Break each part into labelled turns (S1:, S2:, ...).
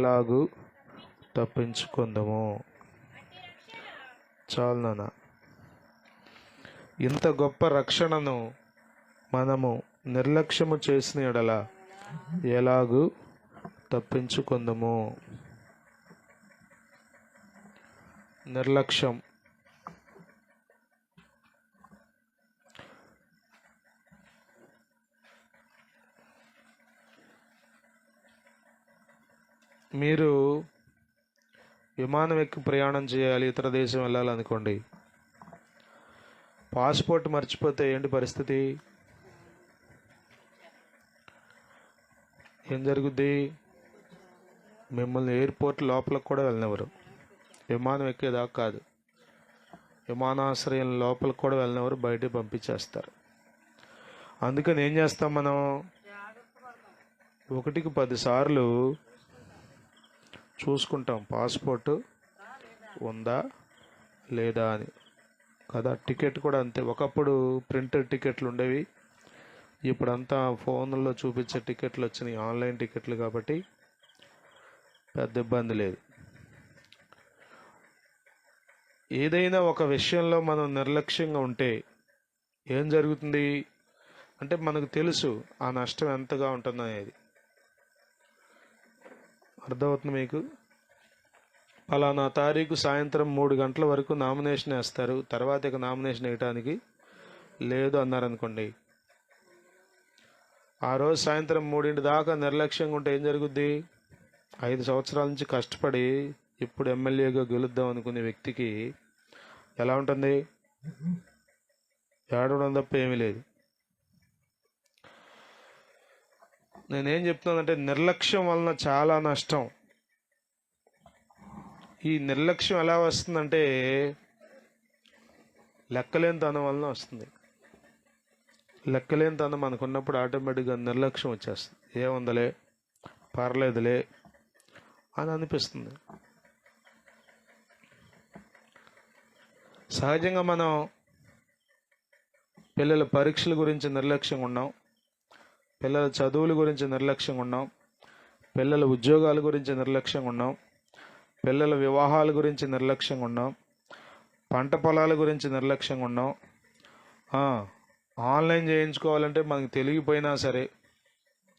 S1: ఎలాగూ తప్పించుకుందాము. చాలు నాన్న. ఇంత గొప్ప రక్షణను మనము నిర్లక్ష్యము చేసిన ఎడల ఎలాగూ తప్పించుకుందాము. నిర్లక్ష్యం. మీరు విమానం ఎక్కి ప్రయాణం చేయాలి, ఇతర దేశం వెళ్ళాలనుకోండి. పాస్పోర్ట్ మర్చిపోతే ఏంటి పరిస్థితి? ఏం జరుగుద్ది? మిమ్మల్ని ఎయిర్పోర్ట్ లోపలికి కూడా వెళ్ళనివ్వరు. విమానం ఎక్కేదాకా కాదు, విమానాశ్రయం లోపలికి కూడా వెళ్ళనివ్వరు, బయటికి పంపించేస్తారు. అందుకని ఏం చేస్తాం మనం? 1కి 10 సార్లు చూసుకుంటాం పాస్పోర్ట్ ఉందా లేదా అని కదా. టికెట్ కూడా అంతే. ఒకప్పుడు ప్రింటెడ్ టికెట్లు ఉండేవి, ఇప్పుడంతా ఫోన్లో చూపించే టికెట్లు వచ్చినాయి, ఆన్లైన్ టికెట్లు. కాబట్టి పెద్ద ఇబ్బంది లేదు. ఏదైనా ఒక విషయంలో మనం నిర్లక్ష్యంగా ఉంటే ఏం జరుగుతుంది అంటే మనకు తెలుసు ఆ నష్టం ఎంతగా ఉంటుందనేది. అర్థమవుతుంది మీకు? ఫలానా తారీఖు సాయంత్రం 3 గంటల వరకు నామినేషన్ వేస్తారు, తర్వాత ఇక నామినేషన్ వేయటానికి లేదు అన్నారనుకోండి. ఆ రోజు సాయంత్రం 3 దాకా నిర్లక్ష్యంగా ఉంటే ఏం జరుగుద్ది? 5 సంవత్సరాల నుంచి కష్టపడి ఇప్పుడు ఎమ్మెల్యేగా గెలుద్దాం అనుకునే వ్యక్తికి ఎలా ఉంటుంది? ఏడవడం తప్ప ఏమీ లేదు. నేనేం చెప్తున్నానంటే నిర్లక్ష్యం వలన చాలా నష్టం. ఈ నిర్లక్ష్యం ఎలా వస్తుందంటే లెక్కలేనితనం వలన వస్తుంది. లెక్కలేనితనం మనకున్నప్పుడు ఆటోమేటిక్గా నిర్లక్ష్యం వచ్చేస్తుంది. ఏముందలే, పర్లేదులే అని అనిపిస్తుంది. సహజంగా మనం పిల్లల పరీక్షల గురించి నిర్లక్ష్యంగా ఉన్నాం, పిల్లల చదువుల గురించి నిర్లక్ష్యంగా ఉన్నాం, పిల్లల ఉద్యోగాల గురించి నిర్లక్ష్యంగా ఉన్నాం, పిల్లల వివాహాల గురించి నిర్లక్ష్యంగా ఉన్నాం, పంట పొలాల గురించి నిర్లక్ష్యంగా ఉన్నాం. ఆన్లైన్ చేయించుకోవాలంటే మనకు తెలియపోయినా సరే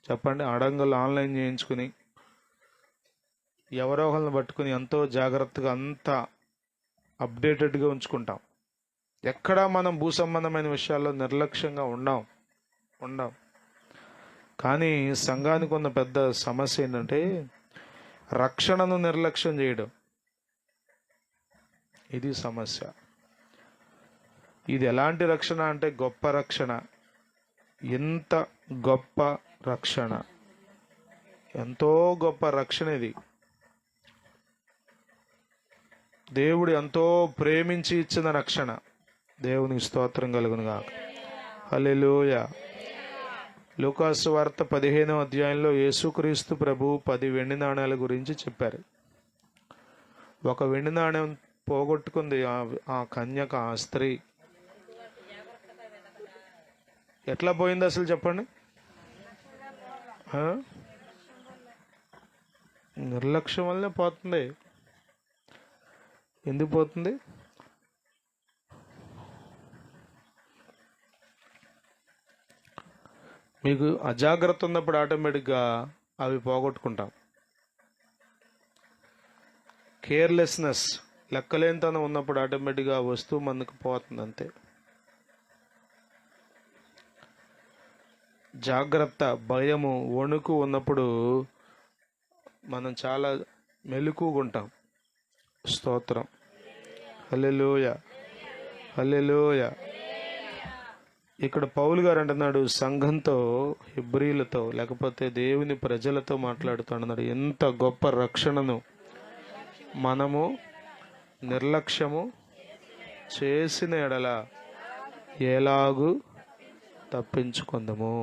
S1: చెప్పండి, అడంగులు ఆన్లైన్ చేయించుకుని ఎవరో ఒకరిని పట్టుకుని ఎంతో జాగ్రత్తగా అంతా అప్డేటెడ్గా ఉంచుకుంటాం. ఎక్కడా మనం భూ సంబంధమైన విషయాల్లో నిర్లక్ష్యంగా ఉండం. కానీ సంఘానికి ఉన్న పెద్ద సమస్య ఏంటంటే రక్షణను నిర్లక్ష్యం చేయడం. ఇది సమస్య. ఇది ఎలాంటి రక్షణ అంటే గొప్ప రక్షణ. ఎంత గొప్ప రక్షణ, ఎంతో గొప్ప రక్షణ ఇది. దేవుడు ఎంతో ప్రేమించి ఇచ్చిన రక్షణ. దేవునికి స్తోత్రం కలుగును గాక. హల్లెలూయా. లూకాసు వార్త 15వ అధ్యాయంలో యేసుక్రీస్తు ప్రభు 10 వెండి నాణ్యాల గురించి చెప్పారు. ఒక వెండి నాణ్యం పోగొట్టుకుంది ఆ కన్యక, ఆ స్త్రీ. ఎట్లా పోయింది అసలు చెప్పండి? నిర్లక్ష్యం వల్లనే పోతుంది. ఎందుకు పోతుంది? మీకు అజాగ్రత్త ఉన్నప్పుడు ఆటోమేటిక్గా అవి పోగొట్టుకుంటాం. కేర్లెస్నెస్, లెక్కలేనితనం ఉన్నప్పుడు ఆటోమేటిక్గా ఆ వస్తువు మనకు పోతుంది అంతే. జాగ్రత్త, భయము, వణుకు ఉన్నప్పుడు మనం చాలా మెలకువగా ఉంటాం. స్తోత్రం. హల్లెలూయా, హల్లెలూయా. ఇక్కడ పౌలు గారు అంటున్నాడు సంఘంతో, హెబ్రీలతో, లేకపోతే దేవుని ప్రజలతో మాట్లాడుతున్నాడు. ఎంత గొప్ప రక్షణను మనము నిర్లక్ష్యము చేసిన ఎడల ఎలాగూ తప్పించుకుందాము.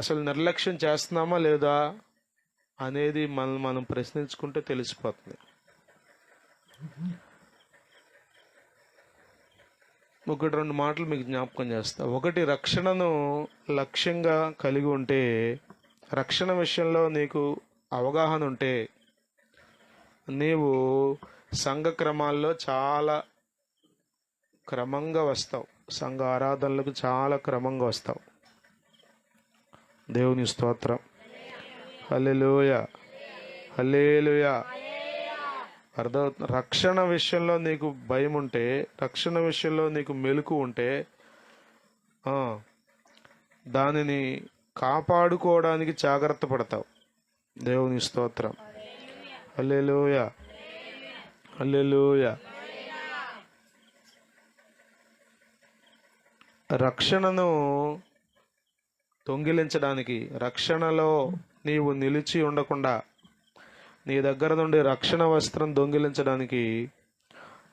S1: అసలు నిర్లక్ష్యం చేస్తున్నామా లేదా అనేది మనం ప్రశ్నించుకుంటే తెలిసిపోతుంది. ఒకటి రెండు మాటలు మీకు జ్ఞాపకం చేస్తా. ఒకటి, రక్షణను లక్ష్యంగా కలిగి ఉంటే రక్షణ విషయంలో నీకు అవగాహన ఉంటే నీవు సంఘ క్రమాల్లో చాలా క్రమంగా వస్తావు, సంఘ ఆరాధనలకు చాలా క్రమంగా వస్తావు. దేవుని స్తోత్రం. హల్లెలూయా, హల్లెలూయా. అర్థం. రక్షణ విషయంలో నీకు భయం ఉంటే, రక్షణ విషయంలో నీకు మెలకు ఉంటే దానిని కాపాడుకోవడానికి జాగ్రత్త పడతావు. దేవుని స్తోత్రం. హల్లెలూయా, హల్లెలూయా. రక్షణను దొంగిలించడానికి, రక్షణలో నీవు నిలిచి ఉండకుండా నీ దగ్గర నుండి రక్షణ వస్త్రం దొంగిలించడానికి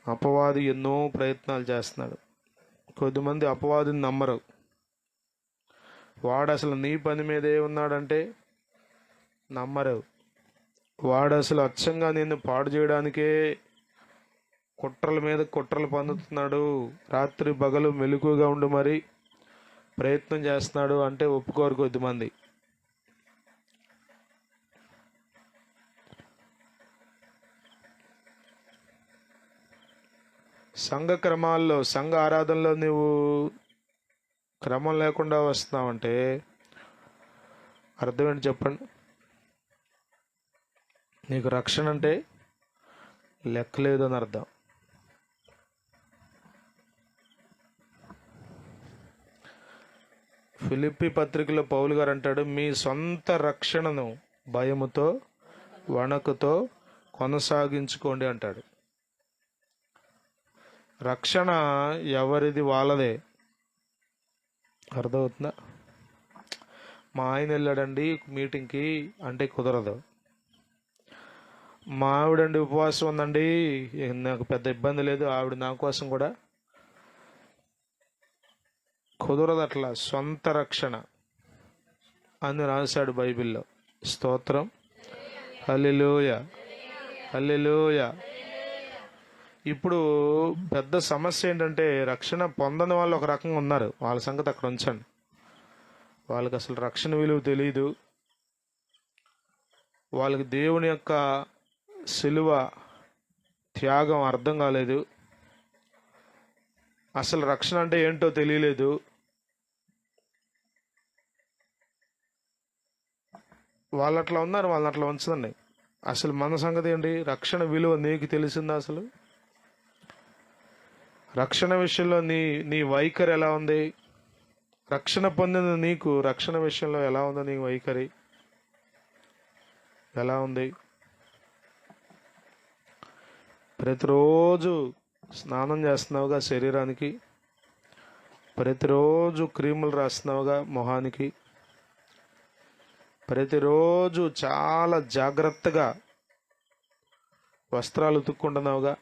S1: అపవాది ఎన్నో ప్రయత్నాలు చేస్తున్నాడు. కొద్దిమంది అపవాదిని నమ్మరు. వాడు అసలు నీ పని మీదే ఉన్నాడంటే నమ్మరు. వాడు అసలు అచ్చంగా నిన్ను పాడు చేయడానికే కుట్రల మీద కుట్రలు పన్నుతున్నాడు, రాత్రి పగలు మెలకుగా ఉండి మరి ప్రయత్నం చేస్తున్నాడు అంటే ఒప్పుకోరు కొద్దిమంది. సంఘ క్రమాల్లో, సంఘ ఆరాధనలో నువ్వు క్రమం లేకుండా వస్తున్నావంటే అర్థం ఏంటి చెప్పండి? నీకు రక్షణ అంటే లెక్కలేదు అని అర్థం. ఫిలిప్పీ పత్రికలో పౌలు గారు అంటాడు, మీ సొంత రక్షణను భయముతో వణకుతో కొనసాగించుకోండి అంటాడు. రక్షణ ఎవరిది వాళ్ళదే. అర్థమవుతుందా? మా ఆయన వెళ్ళాడండి మీటింగ్కి అంటే కుదరదు. మా ఆవిడండి ఉపవాసం ఉందండి, నాకు పెద్ద ఇబ్బంది లేదు, ఆవిడ నా కోసం కూడా కుదరదు. అట్లా సొంత రక్షణ అని రాశాడు బైబిల్లో. స్తోత్రం. హల్లెలూయా, హల్లెలూయా. ఇప్పుడు పెద్ద సమస్య ఏంటంటే రక్షణ పొందని వాళ్ళు ఒక రకంగా ఉన్నారు. వాళ్ళ సంగతి అక్కడ ఉంచండి. వాళ్ళకి అసలు రక్షణ విలువ తెలియదు. వాళ్ళకి దేవుని యొక్క సిలువ త్యాగం అర్థం కాలేదు. అసలు రక్షణ అంటే ఏంటో తెలియలేదు. వాళ్ళు అట్లా ఉన్నారు. వాళ్ళని అట్లా ఉంచదండి. అసలు మన సంగతి ఏంటి? రక్షణ విలువ నీకు తెలిసిందా? అసలు రక్షణ విషయంలో నీ వైఖరి ఎలా ఉంది? రక్షణ పొందిన నీకు రక్షణ విషయంలో ఎలా ఉంది? నీ వైఖరి ఎలా ఉంది? ప్రతిరోజు స్నానం చేస్తున్నావుగా శరీరానికి, ప్రతిరోజు క్రీములు రాస్తున్నావుగా మొహానికి, ప్రతిరోజు చాలా జాగ్రత్తగా వస్త్రాలు ఉతుక్కుంటున్నావుగా,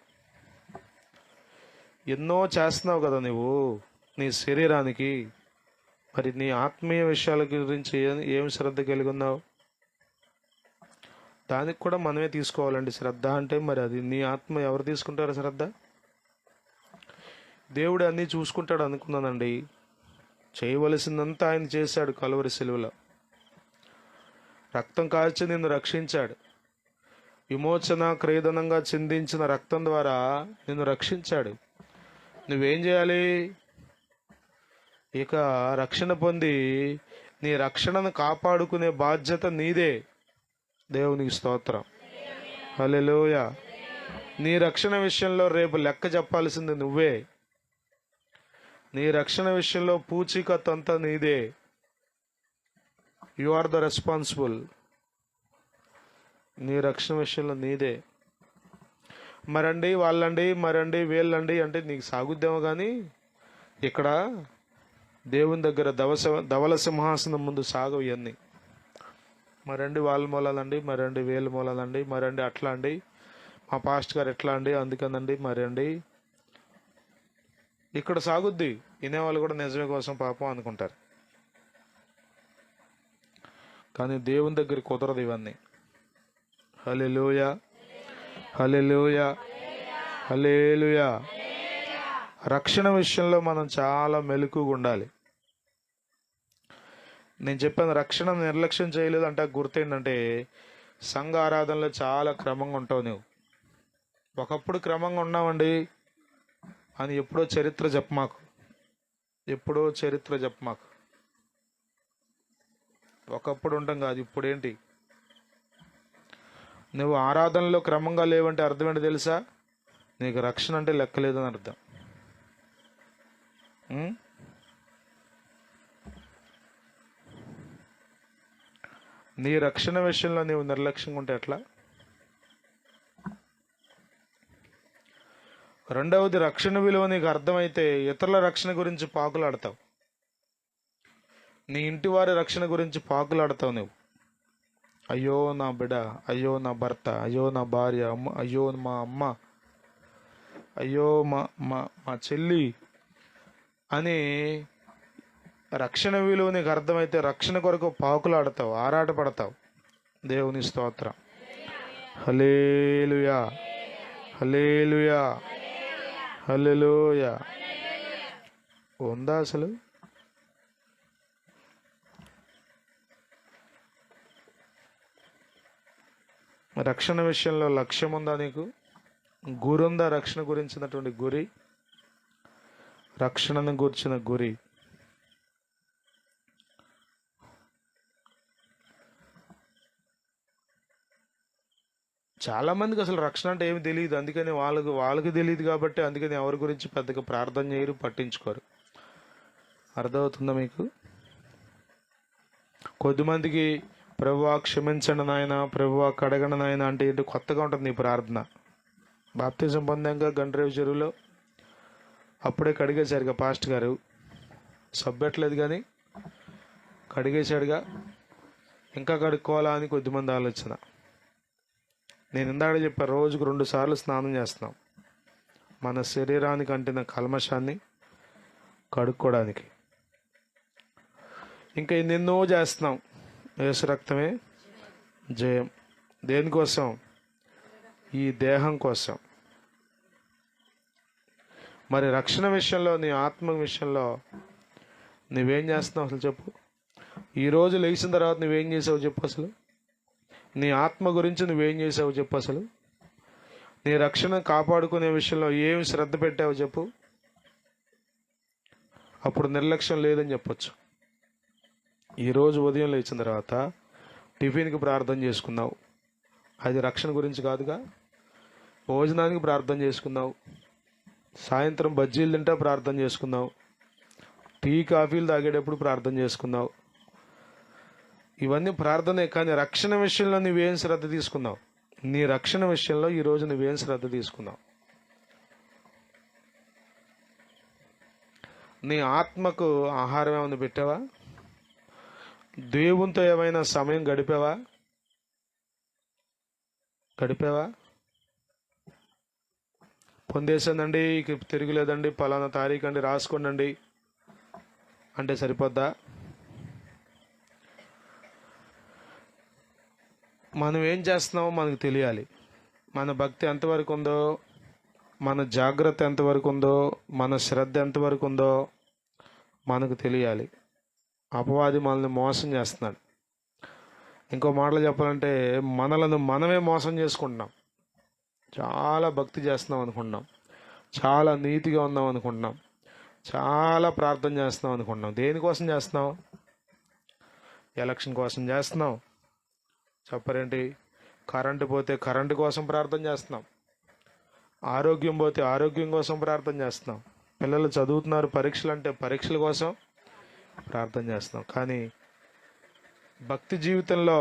S1: ఎన్నో చేస్తున్నావు కదా నువ్వు నీ శరీరానికి. మరి నీ ఆత్మీయ విషయాల గురించి ఏమి శ్రద్ధ కలిగి ఉన్నావు? దానికి కూడా మనమే తీసుకోవాలండి శ్రద్ధ. అంటే మరి అది నీ ఆత్మ ఎవరు తీసుకుంటారు శ్రద్ధ? దేవుడు అన్నీ చూసుకుంటాడు అనుకున్నానండి. చేయవలసిందంతా ఆయన చేశాడు కలువరి సిలువలో. రక్తం కాల్చి నిన్ను రక్షించాడు. విమోచన క్రీదనంగా చిందించిన రక్తం ద్వారా నిన్ను రక్షించాడు. నువ్వేం చేయాలి? ఇక రక్షణ పొంది నీ రక్షణను కాపాడుకునే బాధ్యత నీదే. దేవునికి స్తోత్రం. హల్లెలూయా. నీ రక్షణ విషయంలో రేపు లెక్క చెప్పాల్సింది నువ్వే. నీ రక్షణ విషయంలో పూచీకత్తు అంతా నీదే. You are the responsible. నీ రక్షణ విషయంలో నీదే. మరండి వాళ్ళండి, మరండి వీళ్ళండి అంటే నీకు సాగుద్దేమో కానీ ఇక్కడ దేవుని దగ్గర ధవల సింహాసనం ముందు సాగవు ఇవన్నీ. మరండి వాళ్ళ మూలాలండి, మరండి వీళ్ళ మూలాలండి, మరండి అట్లా అండి, మా పాస్ట్ గారు ఎట్లా అండి అందుకనండి మరండి. ఇక్కడ సాగుద్ది. వినేవాళ్ళు కూడా నిజమే కోసం పాపం అనుకుంటారు. కానీ దేవుని దగ్గర కుదరదు ఇవన్నీ. హల్లెలూయా, హల్లెలూయా, హల్లెలూయా. రక్షణ విషయంలో మనం చాలా మెలకుగా ఉండాలి. నేను చెప్పాను రక్షణ నిర్లక్ష్యం చేయలేదు అంటే గుర్తు ఏంటంటే సంఘ ఆరాధనలో చాలా క్రమంగా ఉంటావు నువ్వు. ఒకప్పుడు క్రమంగా ఉన్నావండి అని ఎప్పుడో చరిత్ర చెప్పమాకు, ఎప్పుడో చరిత్ర చెప్పమాకు. ఒకప్పుడు ఉంటాం కాదు, ఇప్పుడు ఏంటి? నువ్వు ఆరాధనలో క్రమంగా లేవంటే అర్థం ఏంటి తెలుసా? నీకు రక్షణ అంటే లెక్కలేదని అర్థం. నీ రక్షణ విషయంలో నీవు నిర్లక్ష్యంగా ఉంటే ఎట్లా? రెండవది, రక్షణ విలువ నీకు అర్థమైతే ఇతరుల రక్షణ గురించి పాకులాడతావు. నీ ఇంటి వారి రక్షణ గురించి పాకులాడతావు నువ్వు. అయ్యో నా బిడ్డ, అయ్యో నా భర్త, అయ్యో నా భార్య, అయ్యో మా అమ్మ, అయ్యో మా మా మా చెల్లి అని రక్షణ విలువ నీకు అర్థమైతే రక్షణ కొరకు పాకులాడతావు, ఆరాటపడతావు. దేవుని స్తోత్రం. హల్లెలూయా, హల్లెలూయా, హల్లెలూయా. ఉందా అసలు? రక్షణ విషయంలో లక్ష్యం ఉందా నీకు? గురుందా? రక్షణ గురించినటువంటి గురి, రక్షణను గురించిన గురి. చాలామందికి అసలు రక్షణ అంటే ఏమి తెలియదు. అందుకని వాళ్ళకి తెలియదు కాబట్టి అందుకని ఎవరి గురించి పెద్దగా ప్రార్థన చేయరు, పట్టించుకోరు. అర్థమవుతుందా మీకు? కొద్దిమందికి ప్రభువా క్షమించండి నాయన, ప్రభువా కడగండి నాయన అంటే ఏంటి కొత్తగా ఉంటుంది ఈ ప్రార్థన. బాప్తిజం పొందాక గండ్రేవు చెరువులో అప్పుడే కడిగేశారుగా పాస్ట్ గారు, సబ్బెట్టలేదు కానీ కడిగేశాడుగా, ఇంకా కడుక్కోవాలా అని కొద్దిమంది ఆలోచన. నేను ఇందాక చెప్పాను, రోజుకు 2 సార్లు స్నానం చేస్తున్నాం మన శరీరానికి అంటిన కల్మషాన్ని కడుక్కోవడానికి. ఇంకా ఎన్నెన్నో చేస్తున్నాం. యేసు రక్తమే జయం. దేనికోసం? ఈ దేహం కోసం. మరి రక్షణ విషయంలో, నీ ఆత్మ విషయంలో నువ్వేం చేస్తున్నావు అసలు చెప్పు? ఈరోజు లేచిన తర్వాత నువ్వేం చేసావు చెప్పు అసలు? నీ ఆత్మ గురించి నువ్వేం చేసావు చెప్పు అసలు? నీ రక్షణ కాపాడుకునే విషయంలో ఏమి శ్రద్ధ పెట్టావు చెప్పు? అప్పుడు నిర్లక్ష్యం లేదని చెప్పొచ్చు. ఈరోజు ఉదయం లేచిన తర్వాత టిఫిన్కి ప్రార్థన చేసుకున్నావు, అది రక్షణ గురించి కాదుగా. భోజనానికి ప్రార్థన చేసుకున్నావు, సాయంత్రం బజ్జీలు తింటే ప్రార్థన చేసుకున్నావు, టీ కాఫీలు తాగేటప్పుడు ప్రార్థన చేసుకున్నావు. ఇవన్నీ ప్రార్థనే. కానీ రక్షణ విషయంలో నువ్వేం శ్రద్ధ తీసుకున్నావు? నీ రక్షణ విషయంలో ఈరోజు నువ్వేం శ్రద్ధ తీసుకున్నావు? నీ ఆత్మకు ఆహారం ఏమైనా పెట్టావా? దేవునితో ఏమైనా సమయం గడిపావా? పొందేసానండి, ఇక తిరగలేదండి, పలానా తారీఖు అండి రాసుకోండి అంటే సరిపోద్దా? మనం ఏం చేస్తున్నామో మనకు తెలియాలి. మన భక్తి ఎంతవరకు ఉందో, మన జాగ్రత్త ఎంతవరకు ఉందో, మన శ్రద్ధ ఎంతవరకు ఉందో మనకు తెలియాలి. అపవాది మనల్ని మోసం చేస్తున్నాడు. ఇంకో మాటలు చెప్పాలంటే మనలను మనమే మోసం చేసుకుంటున్నాం. చాలా భక్తి చేస్తున్నాం అనుకుంటున్నాం, చాలా నీతిగా ఉన్నాం అనుకుంటున్నాం, చాలా ప్రార్థన చేస్తున్నాం అనుకుంటున్నాం. దేనికోసం చేస్తున్నాం? ఎలక్షన్ కోసం చేస్తున్నాం. చెప్పరేంటి? కరెంటు పోతే కరెంటు కోసం ప్రార్థన చేస్తున్నాం, ఆరోగ్యం పోతే ఆరోగ్యం కోసం ప్రార్థన చేస్తున్నాం, పిల్లలు చదువుతున్నారు పరీక్షలు అంటే పరీక్షల కోసం ప్రార్థన చేస్తున్నాం. కానీ భక్తి జీవితంలో,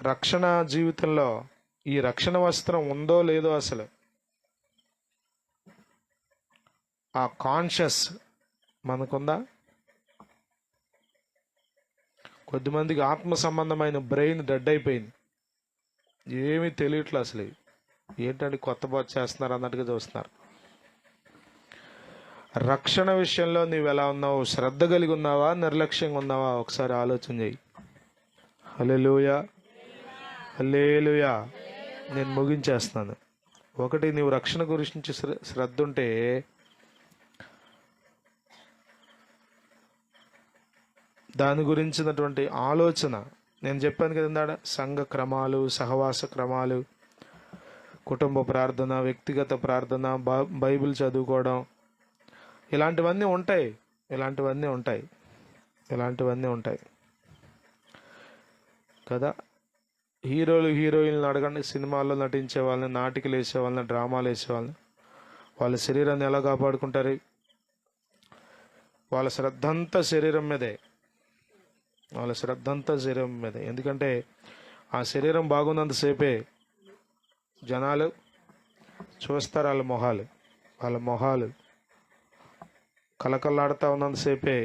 S1: రక్షణ జీవితంలో ఈ రక్షణ వస్త్రం ఉందో లేదో అసలు ఆ కాన్షియస్ మనకుందా? కొద్దిమందికి ఆత్మ సంబంధమైన బ్రెయిన్ డెడ్ అయిపోయింది, ఏమీ తెలియట్లే అసలు. ఏంటంటే కొత్త బాధ చేస్తున్నారు అన్నట్టుగా చూస్తున్నారు. రక్షణ విషయంలో నువ్వు ఎలా ఉన్నావు? శ్రద్ధ కలిగి ఉన్నావా, నిర్లక్ష్యంగా ఉన్నావా? ఒకసారి ఆలోచన చెయ్యి. హల్లెలూయా, హల్లెలూయా. నేను ముగించేస్తున్నాను. ఒకటి, నీవు రక్షణ గురించి శ్రద్ధ ఉంటే దాని గురించినటువంటి ఆలోచన. నేను చెప్పాను కదా సంఘ క్రమాలు, సహవాస క్రమాలు, కుటుంబ ప్రార్థన, వ్యక్తిగత ప్రార్థన, బైబిల్ చదువుకోవడం, ఇలాంటివన్నీ ఉంటాయి కదా. హీరోలు హీరోయిన్లు అడగండి, సినిమాల్లో నటించే వాళ్ళని, నాటికలు వేసే వాళ్ళని, డ్రామాలు వేసే వాళ్ళని, వాళ్ళ శరీరాన్ని ఎలా కాపాడుకుంటారు? వాళ్ళ శ్రద్ధ అంతా శరీరం మీదే. ఎందుకంటే ఆ శరీరం బాగున్నంతసేపే జనాలు చూస్తారు. వాళ్ళ మొహాలు కలకల్లాడుతూ ఉన్నంతసేపే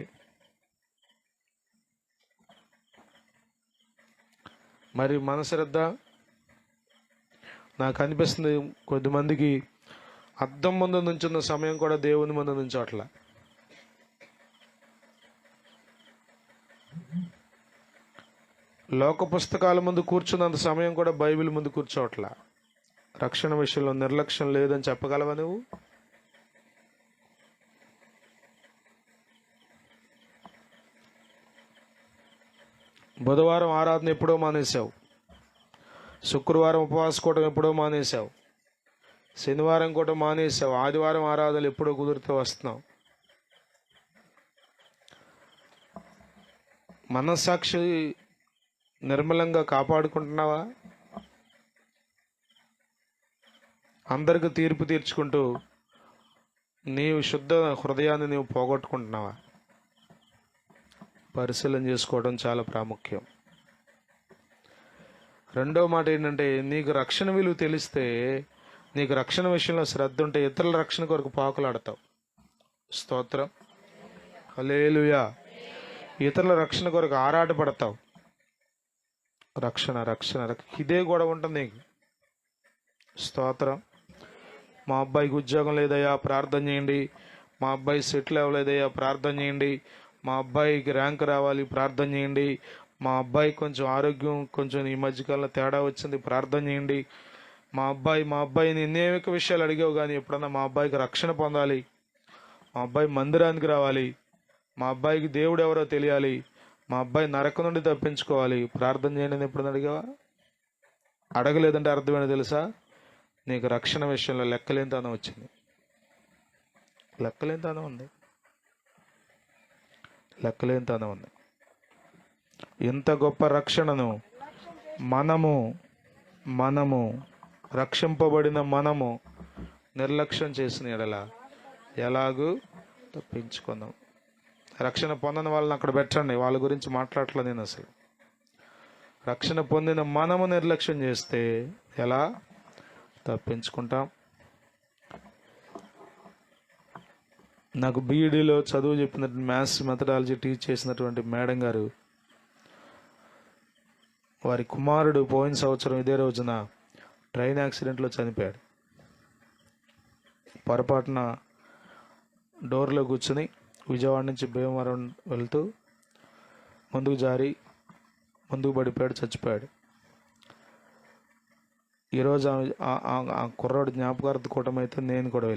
S1: మరి మన శ్రద్ధ. నాకు అనిపిస్తుంది కొద్దిమందికి అద్దం ముందు నుంచున్న సమయం కూడా దేవుని ముందు నుంచోట్ల. లోక పుస్తకాల ముందు కూర్చున్నంత సమయం కూడా బైబిల్ ముందు కూర్చోట్ల. రక్షణ విషయంలో నిర్లక్ష్యం లేదని చెప్పగలవా నువ్వు? బుధవారం ఆరాధన ఎప్పుడో మానేశావు, శుక్రవారం ఉపవాస కూటం ఎప్పుడో మానేశావు, శనివారం కూడా మానేశావు, ఆదివారం ఆరాధనలు ఎప్పుడో కుదిరితే వస్తున్నావు. మనస్సాక్షి నిర్మలంగా కాపాడుకుంటున్నావా? అందరికి తీర్పు తీర్చుకుంటూ నీవు శుద్ధ హృదయాన్ని నీవు పోగొట్టుకుంటున్నావా? పరిశీలన చేసుకోవడం చాలా ప్రాముఖ్యం. రెండో మాట ఏంటంటే, నీకు రక్షణ విలువ తెలిస్తే, నీకు రక్షణ విషయంలో శ్రద్ధ ఉంటే ఇతరుల రక్షణ కొరకు పాకులాడతావు. స్తోత్రం, హల్లెలూయా. ఇతరుల రక్షణ కొరకు ఆరాటపడతావు. రక్షణ ఇదే గొడవ ఉంటుంది నీకు. స్తోత్రం. మా అబ్బాయికి ఉద్యోగం లేదయ్యా, ప్రార్థన చేయండి. మా అబ్బాయి సెటిల్ అవ్వలేదయ్యా, ప్రార్థన చేయండి. మా అబ్బాయికి ర్యాంక్ రావాలి, ప్రార్థన చేయండి. మా అబ్బాయి కొంచెం ఆరోగ్యం కొంచెం ఈ మధ్యకాలంలో తేడా వచ్చింది, ప్రార్థన చేయండి. మా అబ్బాయిని అనేక విషయాలు అడిగావు, కానీ ఎప్పుడన్నా మా అబ్బాయికి రక్షణ పొందాలి, మా అబ్బాయి మందిరానికి రావాలి, మా అబ్బాయికి దేవుడు ఎవరో తెలియాలి, మా అబ్బాయి నరకం నుండి తప్పించుకోవాలి, ప్రార్థన చేయండి అని ఎప్పుడన్నా అడిగావా? అడగలేదంటే అర్థమైనా తెలుసా? నీకు రక్షణ విషయంలో లెక్కలేనితనం వచ్చింది. లెక్కలేనితనం ఉంది. ఇంత గొప్ప రక్షణను మనము రక్షింపబడిన మనము నిర్లక్ష్యం చేసిన ఎడల ఎలాగూ తప్పించుకుందాం. రక్షణ పొందిన వాళ్ళని అక్కడ పెట్టండి, వాళ్ళ గురించి మాట్లాడట్లేదు నేను అసలు. రక్షణ పొందిన మనము నిర్లక్ష్యం చేస్తే ఎలా తప్పించుకుంటాం? నాకు బీఈడీలో చదువు చెప్పిన మ్యాథ్స్ మెథడాలజీ టీచ్ చేసినటువంటి మేడం గారు, వారి కుమారుడు పోయిన సంవత్సరం ఇదే రోజున ట్రైన్ యాక్సిడెంట్లో చనిపోయాడు. పొరపాటున డోర్లో కూర్చుని విజయవాడ నుంచి భీమవరం వెళ్తూ ముందుకు జారి ముందుకు పడిపోయాడు, చచ్చిపోయాడు. ఈరోజు ఆ కుర్రాడు జ్ఞాపకార్థ కూటమి అయితే నేను కూడా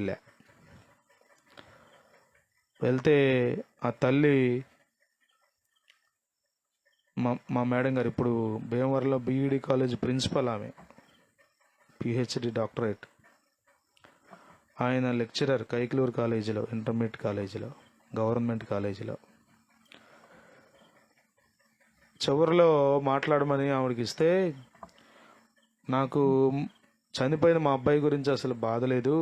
S1: వెళ్తే ఆ తల్లి మా మేడం గారు ఇప్పుడు భీమవరంలో బీఈడీ కాలేజ్ ప్రిన్సిపల్, ఆమె పిహెచ్డి డాక్టరేట్. ఆయన లెక్చరర్ కైకలూరు కాలేజీలో, ఇంటర్మీడియట్ కాలేజీలో, గవర్నమెంట్ కాలేజీలో. చివరిలో మాట్లాడమని ఆవిడకి ఇస్తే, నాకు చనిపోయిన మా అబ్బాయి గురించి అసలు బాధ లేదు,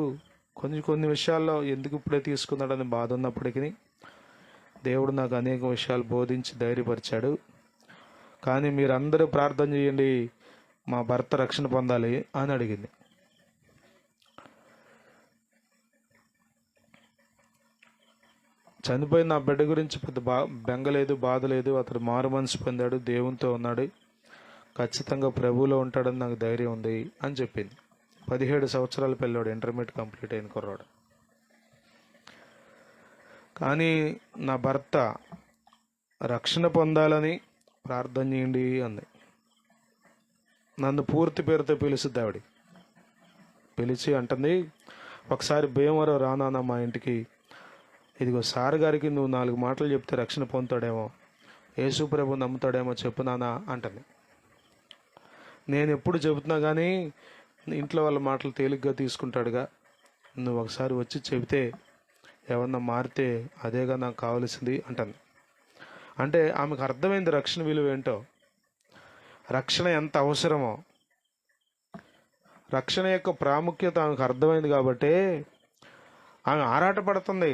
S1: కొన్ని విషయాల్లో ఎందుకు ఇప్పుడే తీసుకున్నాడని బాధ ఉన్నప్పటికీ దేవుడు నాకు అనేక విషయాలు బోధించి ధైర్యపరిచాడు. కానీ మీరందరూ ప్రార్థన చేయండి, మా భర్త రక్షణ పొందాలి అని అడిగింది. చనిపోయిన నా బిడ్డ గురించి పెద్ద బెంగలేదు, బాధ లేదు. అతడు మారు మనసు పొందాడు, దేవునితో ఉన్నాడు, ఖచ్చితంగా ప్రభువులో ఉంటాడని నాకు ధైర్యం ఉంది అని చెప్పింది. 17 సంవత్సరాల పిల్లాడు, ఇంటర్మీడియట్ కంప్లీట్ అయిన కుర్రాడు. కానీ నా భర్త రక్షణ పొందాలని ప్రార్థన చేయండి అంది. నన్ను పూర్తి పేరుతో పిలుస్తుంది ఆవిడ. పిలిచి అంటుంది, ఒకసారి భీమవరం రానా మా ఇంటికి, ఇదిగో సార్ గారికి నువ్వు 4 మాటలు చెప్తే రక్షణ పొందుతాడేమో, యేసు ప్రభు నమ్ముతాడేమో చెప్పు నాన్న అంటుంది. నేను ఎప్పుడు చెబుతున్నా కానీ ఇంట్లో వాళ్ళ మాటలు తేలిగ్గా తీసుకుంటాడుగా. నువ్వు ఒకసారి వచ్చి చెబితే ఏమన్నా మారితే అదేగా నాకు కావలసింది అంటుంది. అంటే ఆమెకు అర్థమైంది రక్షణ విలువ ఏంటో, రక్షణ ఎంత అవసరమో, రక్షణ యొక్క ప్రాముఖ్యత ఆమెకు అర్థమైంది కాబట్టి ఆమె ఆరాటపడుతుంది.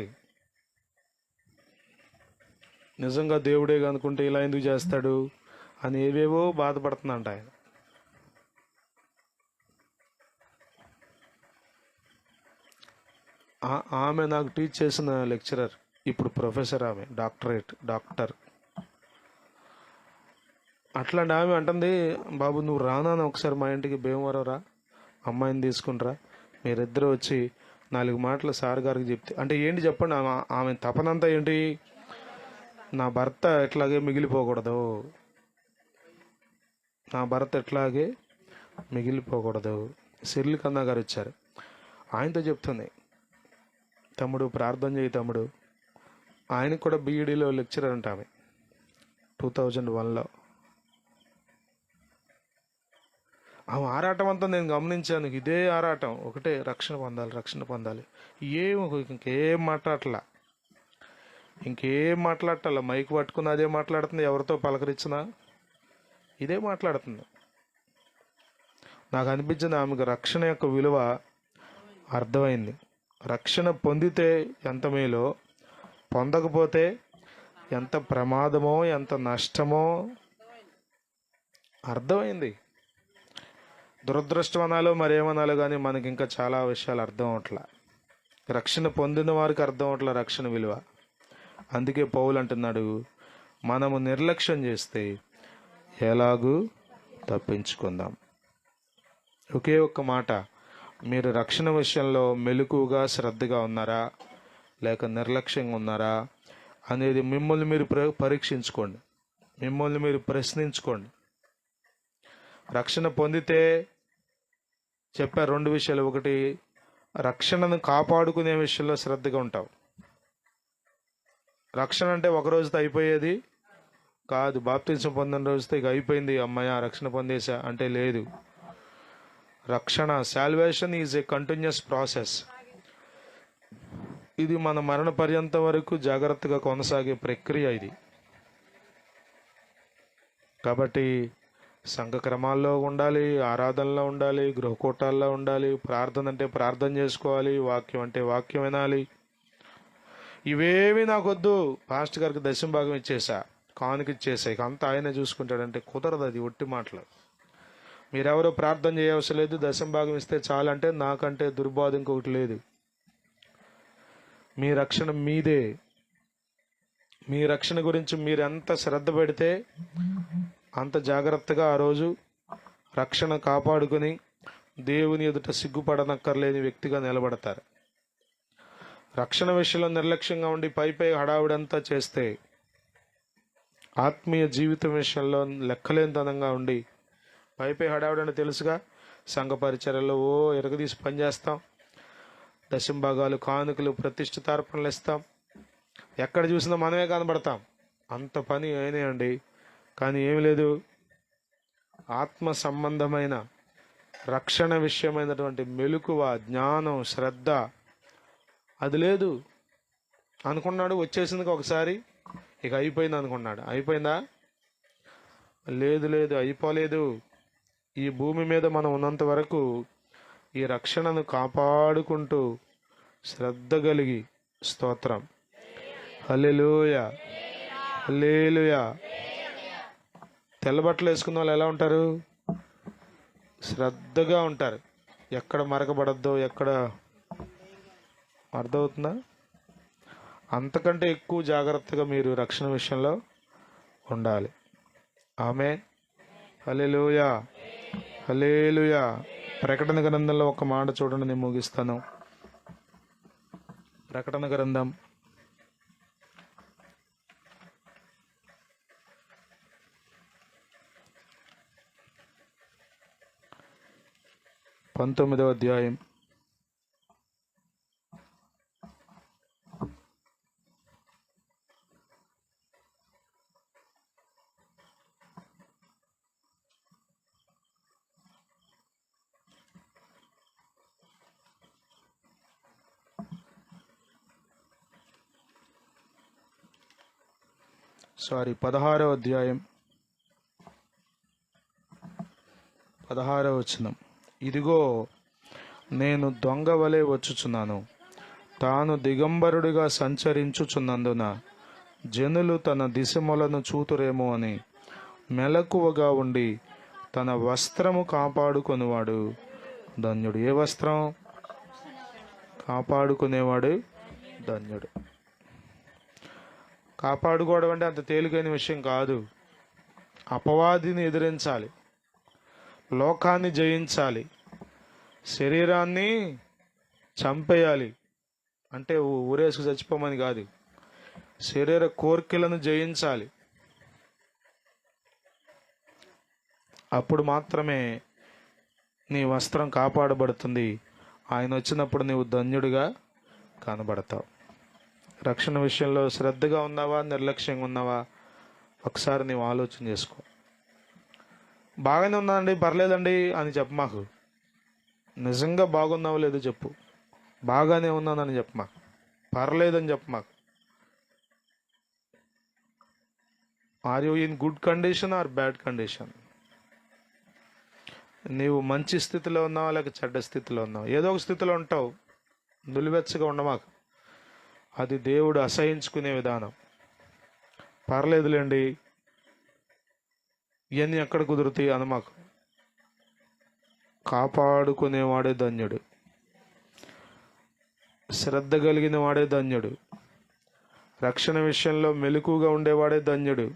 S1: నిజంగా దేవుడే అనుకుంటే ఇలా ఎందుకు చేస్తాడు అని ఏవేవో బాధపడుతుందంట ఆయన. ఆమె నాకు టీచ్ చేసిన లెక్చరర్ ఇప్పుడు ప్రొఫెసర్, ఆమె డాక్టర్. అట్లాంటి ఆమె అంటుంది, బాబు నువ్వు రానా ఒకసారి మా ఇంటికి భీమవరం రా, అమ్మాయిని తీసుకునిరా, మీరిద్దరు వచ్చి 4 మాటలు సార్ గారికి చెప్తే. అంటే ఏంటి చెప్పండి, ఆమె తపనంతా ఏంటి, నా భర్త ఎట్లాగే మిగిలిపోకూడదు, సిర్లి కన్నా గారు వచ్చారు, ఆయనతో చెప్తుంది, తమ్ముడు ప్రార్థన చేయి తమ్ముడు. ఆయనకు కూడా బీఈడీలో లెక్చరర్ అంట ఆమె, 2001లో. ఆమె ఆరాటం అంతా నేను గమనించాను, ఇదే ఆరాటం, ఒకటే రక్షణ పొందాలి. ఇంకేం మాట్లాడటల్లా, మైక్ పట్టుకుని అదే మాట్లాడుతుంది, ఎవరితో పలకరించినా ఇదే మాట్లాడుతుంది. నాకు అనిపించింది ఆమెకు రక్షణ యొక్క విలువ అర్థమైంది. రక్షణ పొందితే ఎంత మేలో, పొందకపోతే ఎంత ప్రమాదమో, ఎంత నష్టమో అర్థమైంది. దురదృష్టమనాలో మరేమనాలో కానీ మనకి ఇంకా చాలా విషయాలు అర్థం అవట్లా. రక్షణ పొందిన వారికి అర్థం అవట్లా రక్షణ విలువ. అందుకే పౌలు అంటున్నాడు, మనము నిర్లక్ష్యం చేస్తే ఎలాగూ తప్పించుకుందాం. ఒకే ఒక్క మాట, మీరు రక్షణ విషయంలో మెలకువగా శ్రద్ధగా ఉన్నారా లేక నిర్లక్ష్యంగా ఉన్నారా అనేది మిమ్మల్ని మీరు పరీక్షించుకోండి, మిమ్మల్ని మీరు ప్రశ్నించుకోండి. రక్షణ పొందితే చెప్పారు 2 విషయాలు. ఒకటి, రక్షణను కాపాడుకునే విషయంలో శ్రద్ధగా ఉంటావు. రక్షణ అంటే ఒక రోజుతో అయిపోయేది కాదు. బాప్తిసం పొందిన రోజుతో ఇక అయిపోయింది, అమ్మాయ రక్షణ పొందేశా అంటే లేదు. రక్షణ, salvation is a continuous process. ఇది మన మరణ పర్యంతం వరకు జాగ్రత్తగా కొనసాగే ప్రక్రియ ఇది. కాబట్టి సంఘ క్రమాల్లో ఉండాలి, ఆరాధనలో ఉండాలి, గృహకూటాల్లో ఉండాలి, ప్రార్థన అంటే ప్రార్థన చేసుకోవాలి, వాక్యం అంటే వాక్యం వినాలి. ఇవేవి నాకొద్దు, పాస్టర్ గారికి దశమ భాగం ఇచ్చేసా, కానుక ఇచ్చేసా, ఇక అంతా ఆయనే చూసుకుంటాడంటే కుదరదు, అది ఒట్టి మాటలు. మీరెవరో ప్రార్థన చేయవలసిన లేదు, దశమ భాగం ఇస్తే చాలంటే నాకంటే దుర్బాధ ఇంకొకటి లేదు. మీ రక్షణ మీదే. మీ రక్షణ గురించి మీరు ఎంత శ్రద్ధ పెడితే అంత జాగ్రత్తగా ఆ రోజు రక్షణ కాపాడుకుని దేవుని ఎదుట సిగ్గుపడనక్కర్లేని వ్యక్తిగా నిలబడతారు. రక్షణ విషయంలో నిర్లక్ష్యంగా ఉండి పై హడావుడంతా చేస్తే, ఆత్మీయ జీవితం విషయంలో లెక్కలేనితనంగా ఉండి పై హడావుడని తెలుసుగా, సంఘ పరిచర్యలో ఎరగదీసి పనిచేస్తాం, దశంభాగాలు, కానుకలు, ప్రతిష్ఠితార్పణలు ఇస్తాం, ఎక్కడ చూసినా మనమే కనబడతాం, అంత పని అయినాయండి. కానీ ఏమి లేదు, ఆత్మ సంబంధమైన రక్షణ విషయమైనటువంటి మెలకువ, జ్ఞానం, శ్రద్ధ అది లేదు. అనుకున్నాడు వచ్చేసింది ఒకసారి, ఇక అయిపోయింది అనుకున్నాడు. అయిపోయిందా? లేదు, అయిపోలేదు. ఈ భూమి మీద మనం ఉన్నంత వరకు ఈ రక్షణను కాపాడుకుంటూ శ్రద్ధ కలిగి, స్తోత్రం, హల్లెలూయా, తెల్లబట్టలు వేసుకున్న వాళ్ళు ఎలా ఉంటారు? శ్రద్ధగా ఉంటారు. ఎక్కడ మరకబడద్దో, ఎక్కడ, అర్థమవుతుందా? అంతకంటే ఎక్కువ జాగ్రత్తగా మీరు రక్షణ విషయంలో ఉండాలి. ఆమేన్, హల్లెలూయా. ప్రకటన గ్రంథంలో ఒక మాట చూడండి, నేను ముగిస్తాను. ప్రకటన గ్రంథం 19వ అధ్యాయం 1 16వ అధ్యాయం 16వ వచనం. ఇదిగో నేను దొంగ వలె వచ్చుచున్నాను. తాను దిగంబరుడిగా సంచరించుచున్నందున జనులు తన దిశములను చూతురేమో అని మెలకువగా ఉండి తన వస్త్రము కాపాడుకొనివాడు ధన్యుడు. ఏ వస్త్రం? కాపాడుకునేవాడు ధన్యుడు. కాపాడుకోవడం అంటే అంత తేలికైన విషయం కాదు. అపవాదిని ఎదిరించాలి, లోకాన్ని జయించాలి, శరీరాన్ని చంపేయాలి. అంటే ఊరేసుకు చచ్చిపోమని కాదు, శరీర కోర్కెలను జయించాలి. అప్పుడు మాత్రమే నీ వస్త్రం కాపాడబడుతుంది. ఆయన వచ్చినప్పుడు నీవు ధన్యుడిగా కనబడతావు. రక్షణ విషయంలో శ్రద్ధగా ఉన్నావా, నిర్లక్ష్యంగా ఉన్నావా? ఒకసారి నీవు ఆలోచన చేసుకో. బాగానే ఉన్నానండి, పర్లేదండి అని చెప్పు మాకు. నిజంగా బాగున్నావో లేదో చెప్పు. బాగానే ఉన్నానని చెప్పు మాకు, పర్లేదని చెప్పు మాకు. Are you in good condition or bad condition? నీవు మంచి స్థితిలో ఉన్నావా లేక చెడ్డ స్థితిలో ఉన్నావు? ఏదో ఒక స్థితిలో ఉంటావు. నులివెచ్చగా ఉండమాకు. అది దేవుడు అసహించుకునే విధానం. పర్లేదులేండి, ఇవన్నీ ఎక్కడ కుదురుతాయి అనమాకు. కాపాడుకునేవాడే ధన్యుడు, శ్రద్ధ కలిగిన వాడే ధన్యుడు, రక్షణ విషయంలో మెలకుగా ఉండేవాడే ధన్యుడు,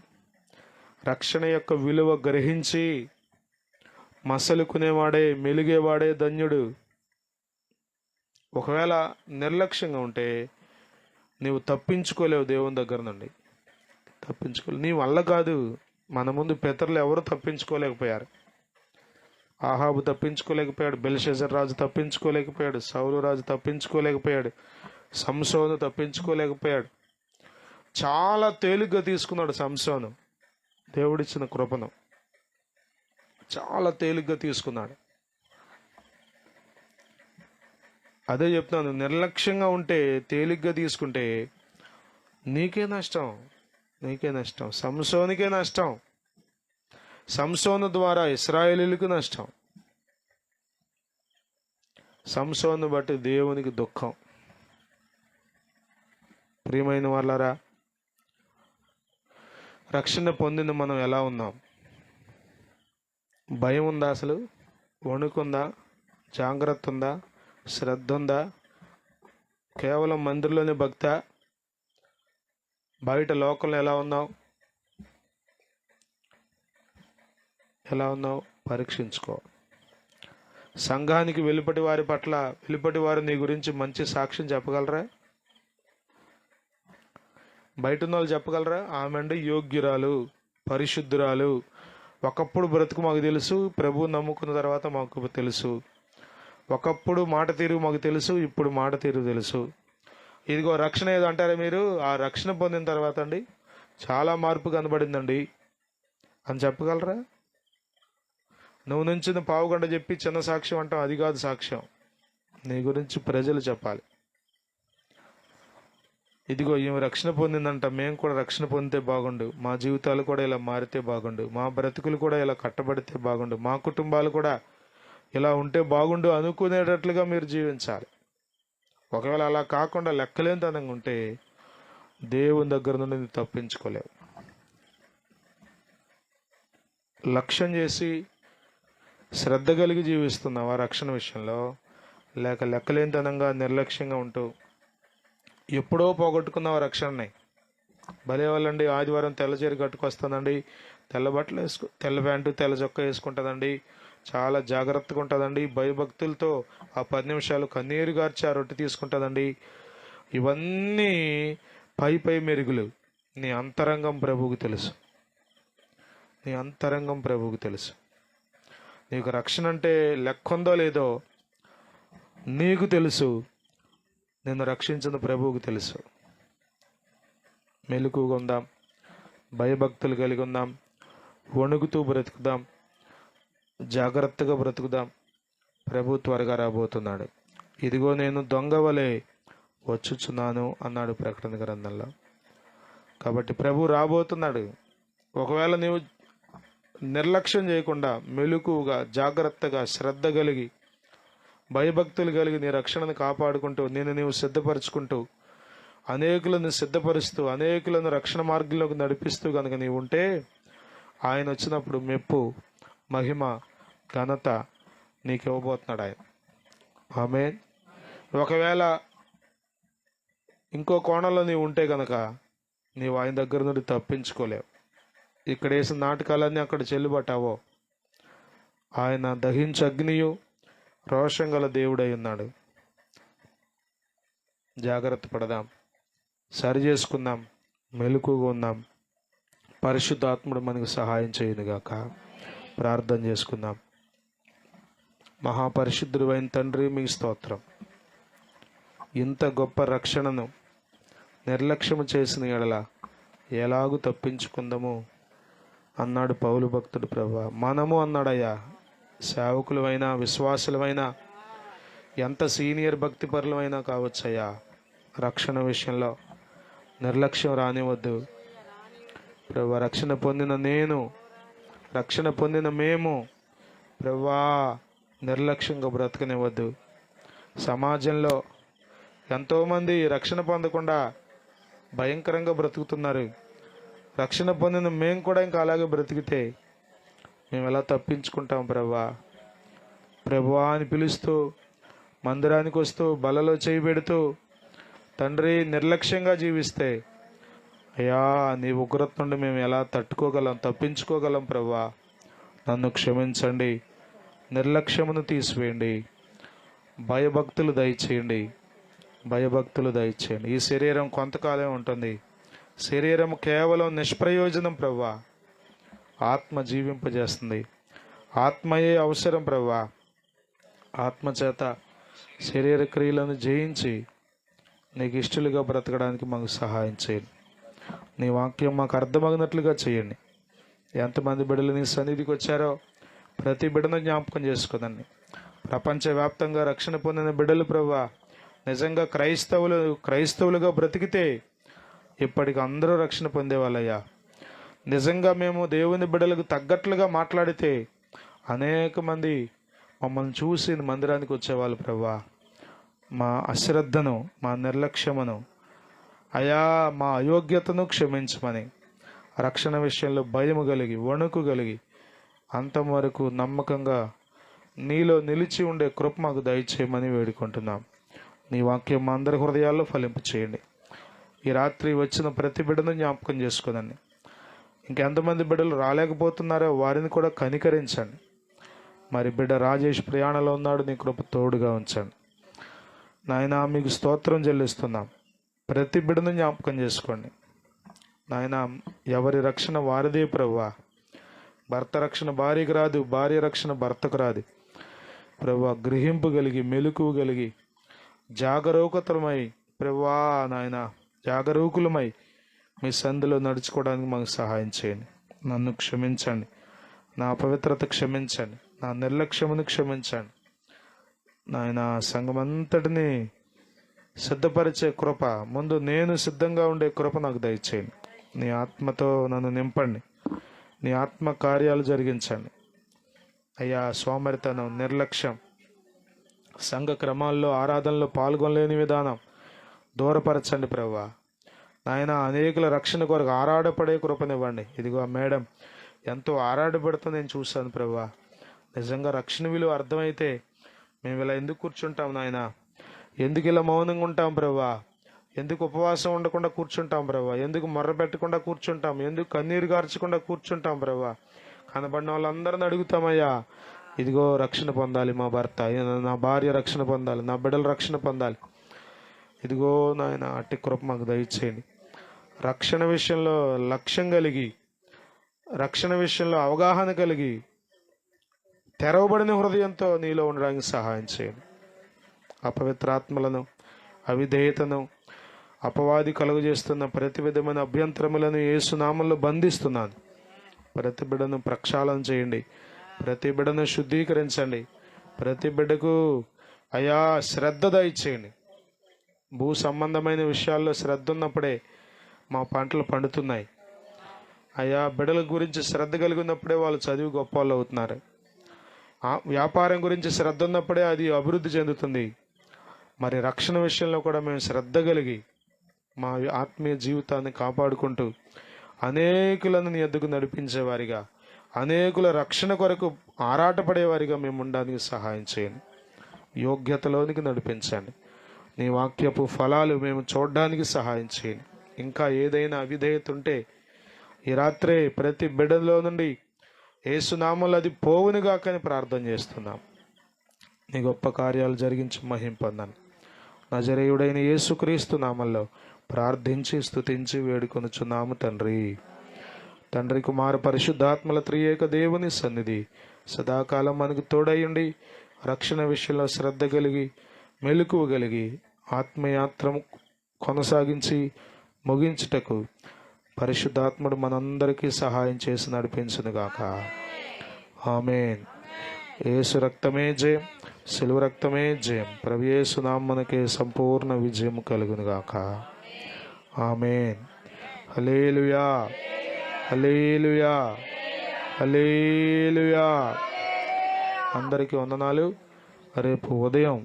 S1: రక్షణ యొక్క విలువ గ్రహించి మసలుకునేవాడే, మెలిగేవాడే ధన్యుడు. ఒకవేళ నిర్లక్ష్యంగా ఉంటే నీవు తప్పించుకోలేవు దేవుని దగ్గర నుండి. తప్పించుకోలేవు. నీ వల్ల కాదు. మన ముందు పితరులు ఎవరు తప్పించుకోలేకపోయారు. ఆహాబు తప్పించుకోలేకపోయాడు, బెల్షెజర్ రాజు తప్పించుకోలేకపోయాడు, సౌలు రాజు తప్పించుకోలేకపోయాడు, సంసోను తప్పించుకోలేకపోయాడు. చాలా తేలిగ్గా తీసుకున్నాడు సంసోను దేవుడిచ్చిన కృపను. చాలా తేలిగ్గా తీసుకున్నాడు. అదే చెప్తున్నాను, నిర్లక్ష్యంగా ఉంటే, తేలిగ్గా తీసుకుంటే నీకే నష్టం, నీకే నష్టం. సంసోనికే నష్టం. సంసోను ద్వారా ఇశ్రాయేలీయులకు నష్టం. సంసోను బట్టి దేవునికి దుఃఖం. ప్రియమైన వాళ్ళారా, రక్షణ పొందిన మనం ఎలా ఉన్నాం? భయం ఉందా? అసలు వణుకుందా? జాగ్రత్త ఉందా? శ్రద్ధ ఉందా? కేవలం మందిరంలోనే భక్తా? బయట లోకంలో ఎలా ఉన్నావు? ఎలా ఉన్నావు? పరీక్షించుకో. సంఘానికి వెలుపటి వారి పట్ల, వెలుపటి వారు నీ గురించి మంచి సాక్ష్యం చెప్పగలరా? బయట ఉన్న వాళ్ళు చెప్పగలరా? ఆమె అంటే యోగ్యురాలు, పరిశుద్ధురాలు, ఒకప్పుడు బ్రతుకు మాకు తెలుసు, ప్రభువు నమ్ముకున్న తర్వాత మాకు తెలుసు, ఒకప్పుడు మాట తీరు మాకు తెలుసు, ఇప్పుడు మాట తీరు తెలుసు. ఇదిగో రక్షణ ఏదో అంటారా మీరు? ఆ రక్షణ పొందిన తర్వాత అండి చాలా మార్పు కనబడిందండి అని చెప్పగలరా? నువ్వు నుంచిన పావుగంట చెప్పి చిన్న సాక్ష్యం అంటావు, అది కాదు సాక్ష్యం. నీ గురించి ప్రజలు చెప్పాలి. ఇదిగో ఈమె రక్షణ పొందిందంట, మేము కూడా రక్షణ పొందితే బాగుండు, మా జీవితాలు కూడా ఇలా మారితే బాగుండు, మా బ్రతుకులు కూడా ఇలా కట్టబడితే బాగుండు, మా కుటుంబాలు కూడా ఇలా ఉంటే బాగుండు అనుకునేటట్లుగా మీరు జీవించాలి. ఒకవేళ అలా కాకుండా లెక్కలేనితనంగా ఉంటే దేవుని దగ్గర నుండి నువ్వు తప్పించుకోలేవు. లక్ష్యం చేసి శ్రద్ధ కలిగి జీవిస్తున్నావా రక్షణ విషయంలో? లేక లెక్కలేనితనంగా నిర్లక్ష్యంగా ఉంటూ ఎప్పుడో పోగొట్టుకున్నావా రక్షణని? భలే వాళ్ళండి, ఆదివారం తెల్ల చీర కట్టుకొస్తుందండి, తెల్ల బట్టలు తెల్ల ప్యాంటు తెల్ల చొక్కా వేసుకుంటుందండి, చాలా జాగ్రత్తగా ఉంటుందండి, భయభక్తులతో ఆ 10 నిమిషాలు కన్నీరు గార్చి ఆ రొట్టె తీసుకుంటుందండి. ఇవన్నీ పై మెరుగులు. నీ అంతరంగం ప్రభువుకు తెలుసు. నీ అంతరంగం ప్రభువుకు తెలుసు. నీకు రక్షణ అంటే లెక్కుందో లేదో నీకు తెలుసు, నిన్ను రక్షించిన ప్రభువుకు తెలుసు. మెలకుగా ఉందాం, భయభక్తులు కలిగి ఉందాం, వణుకుతూ బ్రతుకుదాం, జాగ్రత్తగా బ్రతుకుదాం. ప్రభు త్వరగా రాబోతున్నాడు. ఇదిగో నేను దొంగ వలె వచ్చుచున్నాను అన్నాడు ప్రకటన గ్రంథంలో. కాబట్టి ప్రభు రాబోతున్నాడు. ఒకవేళ నీవు నిర్లక్ష్యం చేయకుండా మెలకువగా, జాగ్రత్తగా, శ్రద్ధ కలిగి, భయభక్తులు కలిగి నీ రక్షణను కాపాడుకుంటూ, నీవు సిద్ధపరచుకుంటూ, అనేకులను సిద్ధపరుస్తూ, అనేకులను రక్షణ మార్గంలోకి నడిపిస్తూ కనుక నీవు ఉంటే, ఆయన వచ్చినప్పుడు మెప్పు, మహిమ, ఘనత నీకు ఇవ్వబోతున్నాడు ఆయన. ఆమేన్. ఒకవేళ ఇంకో కోణంలో నీవు ఉంటే కనుక నీవు ఆయన దగ్గర నుండి తప్పించుకోలేవు. ఇక్కడ వేసిన నాటకాలన్నీ అక్కడ చెల్లుబట్టావో. ఆయన దహించు అగ్నియు, రోషం గల దేవుడై ఉన్నాడు. జాగ్రత్త పడదాం, సరి చేసుకుందాం, మెలకుగా ఉందాం. పరిశుద్ధాత్ముడు మనకు సహాయం చేయనుగాక. ప్రార్థన చేసుకుందాం. మహాపరిశుద్ధుడు అయిన తండ్రి, మీ స్తోత్రం. ఇంత గొప్ప రక్షణను నిర్లక్ష్యము చేసిన ఎడల ఎలాగూ తప్పించుకుందాము అన్నాడు పౌలు భక్తుడు. ప్రభా, మనము అన్నాడయ్యా, సేవకులమైనా, విశ్వాసులమైనా, ఎంత సీనియర్ భక్తిపరులమైనా కావచ్చయ్యా, రక్షణ విషయంలో నిర్లక్ష్యం రానివద్దు ప్రభా. రక్షణ పొందిన నేను, రక్షణ పొందిన మేము ప్రభా నిర్లక్ష్యంగా బ్రతకనివ్వద్దు. సమాజంలో ఎంతోమంది రక్షణ పొందకుండా భయంకరంగా బ్రతుకుతున్నారు. రక్షణ పొందిన మేము కూడా ఇంకా అలాగే బ్రతికితే మేము ఎలా తప్పించుకుంటాం ప్రభా? ప్రభువా అని పిలుస్తూ, మందిరానికి వస్తూ, బలలో చేయి పెడుతూ తండ్రి నిర్లక్ష్యంగా జీవిస్తే అయ్యా, నీ ఉగ్రత నుండి మేము ఎలా తట్టుకోగలం, తప్పించుకోగలం ప్రభువా? నన్ను క్షమించండి, నిర్లక్ష్యమును తీసివేయండి, భయభక్తులు దయచేయండి, భయభక్తులు దయచేయండి. ఈ శరీరం కొంతకాలం ఉంటుంది. శరీరం కేవలం నిష్ప్రయోజనం ప్రభువా. ఆత్మ జీవింపజేస్తుంది. ఆత్మయే అవసరం ప్రభువా. ఆత్మ చేత శరీర క్రియలను జయించి నీకు ఇష్టలుగా బ్రతకడానికి మాకు సహాయం చేయండి. నీ వాక్యం మాకు అర్థమగినట్లుగా చేయండి. ఎంతమంది బిడ్డలు నీ సన్నిధికి వచ్చారో ప్రతి బిడ్డను జ్ఞాపకం చేసుకోదండి. ప్రపంచవ్యాప్తంగా రక్షణ పొందిన బిడ్డలు ప్రభువా, నిజంగా క్రైస్తవులుగా బ్రతికితే ఇప్పటికి అందరూ రక్షణ పొందేవాళ్ళయ్యా. నిజంగా మేము దేవుని బిడ్డలకు తగ్గట్లుగా మాట్లాడితే అనేక మంది మమ్మల్ని చూసి మందిరానికి వచ్చేవాళ్ళు ప్రభువా. మా అశ్రద్ధను, మా నిర్లక్ష్యమును, అయా మా అయోగ్యతను క్షమించమని, రక్షణ విషయంలో భయము కలిగి, వణుకు కలిగి, అంతం వరకు నమ్మకంగా నీలో నిలిచి ఉండే కృప మాకు దయచేయమని వేడుకుంటున్నాం. నీ వాక్యం మా అందరి హృదయాల్లో ఫలింపు చేయండి. ఈ రాత్రి వచ్చిన ప్రతి బిడ్డను జ్ఞాపకం చేసుకోదండి. ఇంకెంతమంది బిడ్డలు రాలేకపోతున్నారో వారిని కూడా కనికరించండి. మరి బిడ్డ రాజేష్ ప్రయాణంలో ఉన్నాడు, నీ కృప తోడుగా ఉంచండి నాయనా. మీకు స్తోత్రం చెల్లిస్తున్నాం. ప్రతి బిడ్డను జ్ఞాపకం చేసుకోండి నాయనా. ఎవరి రక్షణ వారిదే ప్రభువా. భర్త రక్షణ భార్యకు రాదు, భార్య రక్షణ భర్తకు రాదు ప్రభువా. గ్రహింపు కలిగి, మెలకువ కలిగి, జాగరూకతలమై ప్రభువా నాయన, జాగరూకులమై మీ సంధిలో నడుచుకోవడానికి మాకు సహాయం చేయండి. నన్ను క్షమించండి, నా అపవిత్రత క్షమించండి, నా నిర్లక్ష్యమును క్షమించండి నాయన. సంఘమంతటిని సిద్ధపరిచే కృప, ముందు నేను సిద్ధంగా ఉండే కృప నాకు దయచేయండి. నీ ఆత్మతో నన్ను నింపండి, నీ ఆత్మ కార్యాలు జరిగించండి అయ్యా. సోమరితనం, నిర్లక్ష్యం, సంఘ క్రమాల్లో ఆరాధనలో పాల్గొనలేని విధానం దూరపరచండి ప్రభువా నాయన. అనేకుల రక్షణ కొరకు ఆరాడపడే కృపనివ్వండి. ఇదిగో మేడం ఎంతో ఆరాడపడుతూ నేను చూశాను ప్రభువా. నిజంగా రక్షణ విలువ అర్థమైతే మేము ఇలా ఎందుకు కూర్చుంటాం నాయన? ఎందుకు ఇలా మౌనంగా ఉంటాం ప్రభువా? ఎందుకు ఉపవాసం ఉండకుండా కూర్చుంటాం ప్రభువా? ఎందుకు మొర్ర పెట్టకుండా కూర్చుంటాం? ఎందుకు కన్నీరు గార్చకుండా కూర్చుంటాం ప్రభువా? కనబడిన వాళ్ళందరిని అడుగుతామయ్యా, ఇదిగో రక్షణ పొందాలి మా భర్త, నా భార్య రక్షణ పొందాలి, నా బిడ్డలు రక్షణ పొందాలి. ఇదిగో నాయన, అట్టి కృప మాకు దయచేయండి. రక్షణ విషయంలో లక్ష్యం కలిగి, రక్షణ విషయంలో అవగాహన కలిగి, తెరవబడిన హృదయంతో నీలో ఉండడానికి సహాయం చేయండి. అపవిత్రాత్మలను, అవిధేయతను, అపవాది కలుగజేస్తున్న ప్రతి విధమైన అభ్యంతరములను యేసు నామములో బంధిస్తున్నాను. ప్రతి బిడ్డను ప్రక్షాళన చేయండి, ప్రతి బిడ్డను శుద్ధీకరించండి, ప్రతి బిడ్డకు అయా శ్రద్ధ దయచేయండి. భూ సంబంధమైన విషయాల్లో శ్రద్ధ ఉన్నప్పుడే మా పంటలు పండుతున్నాయి. అయ్యా, బిడ్డల గురించి శ్రద్ధ కలిగి ఉన్నప్పుడే వాళ్ళు చదివి గొప్ప వాళ్ళు అవుతున్నారు. వ్యాపారం గురించి శ్రద్ధ ఉన్నప్పుడే అది అభివృద్ధి చెందుతుంది. మరి రక్షణ విషయంలో కూడా మేము శ్రద్ధ కలిగి మా ఆత్మీయ జీవితాన్ని కాపాడుకుంటూ అనేకులను నీ యొద్దకు నడిపించేవారిగా, అనేకుల రక్షణ కొరకు ఆరాటపడేవారిగా మేము ఉండడానికి సహాయం చేయండి. యోగ్యతలోనికి నడిపించండి. నీ వాక్యపు ఫలాలు మేము చూడడానికి సహాయం చేయండి. ఇంకా ఏదైనా అవిధేయత ఉంటే ఈ రాత్రే ప్రతి బిడ్డలో నుండి యేసునామంలో అది పోవునుగా కానీ ప్రార్థన చేస్తున్నాం. నీ గొప్ప కార్యాలు జరిగించి మహిమ పొందాను. నజరేయుడైన యేసుక్రీస్తు నామంలో ప్రార్థించి స్తుతించి వేడుకొనుచున్నాము తండ్రి. తండ్రి, కుమార పరిశుద్ధాత్మల త్రియేక దేవుని సన్నిధి సదాకాలం మనకు తోడయ్యుండి రక్షణ విషయంలో శ్రద్ధ కలిగి మెలకువ కలిగి ఆత్మయాత్ర కొనసాగించి ముగించుటకు పరిశుద్ధాత్ముడు మనందరికీ సహాయం చేసి నడిపించునుగాక. ఆమేన్. యేసు రక్తమే జయం, సిలువ రక్తమే జయం. ప్రభు యేసు నామమునకే సంపూర్ణ విజయం కలుగునుగాక. ఆమేన్. హల్లెలూయా, హల్లెలూయా, హల్లెలూయా. అందరికీ వందనాలు. రేపు ఉదయం